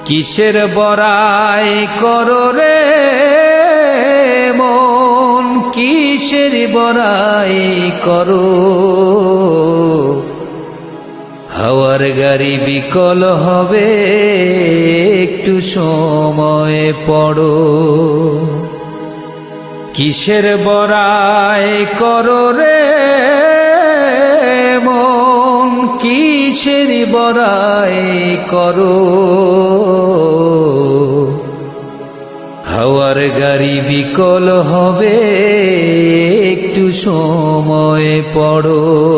কিসের বড়াই করো রে মন, কিসের বড়াই করো। হাওয়ার গাড়ি বিকল হবে, একটু সময় পড়ো। কিসের বড়াই করো রে মন, কিসের বড়াই করো। হাওয়ার গাড়ি বিকল হবে, একটু সময় পড়ো।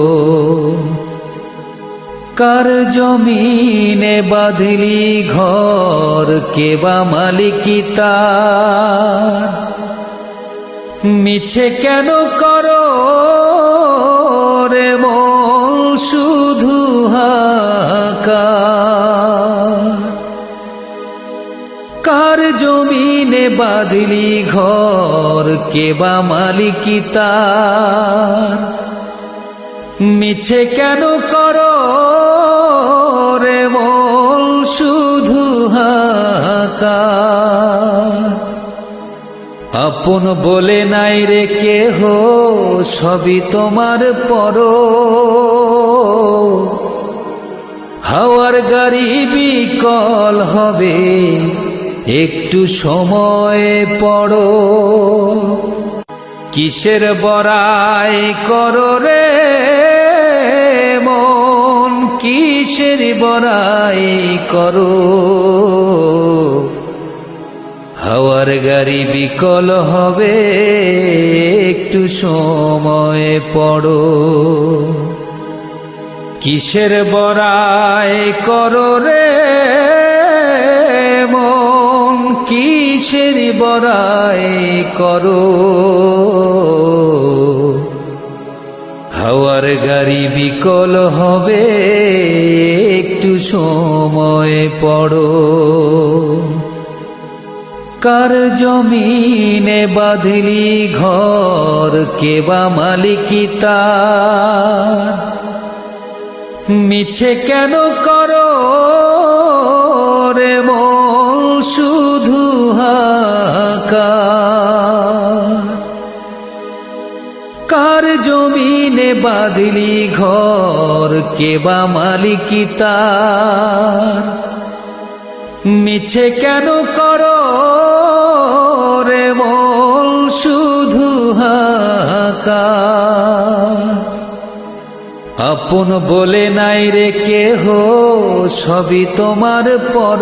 কার জমিনে বাঁধলি ঘর, কে বা মালিকি তার। মিছে কেন করো রে মন শুধু হাহাকার। কার জমিনে বাঁধলি ঘর, কে বা মালিকি তার। মিছে কেন করো রে মন শুধু হাহাকার। আপন বলে নাই রে কেহ, সবই তোমার পর। হাওয়ার গাড়ি বিকল হবে, একটু সময় পড়ো। কিসের বড়াই করো রে মন, কিসের বড়াই করো। হাওয়ার গাড়ি বিকল হবে, একটু সময় পড়ো। কিসের বড়াই করো রে মন, কিসের বড়াই করো। হাওয়ার গাড়ি বিকল হবে, একটু সময় পড়ো। কার জমিনে বাঁধলি ঘর, কে বা মালিকি তার। মিছে কেন করো রে মন শুধু হাহাকার। কার জমিনে বাঁধলি ঘর, কে বা মালিকি তার। মিছে কেন করো রে মন শুধু হাহাকার। আপন বলে নাই রে কেহ, সবই তোমার পর।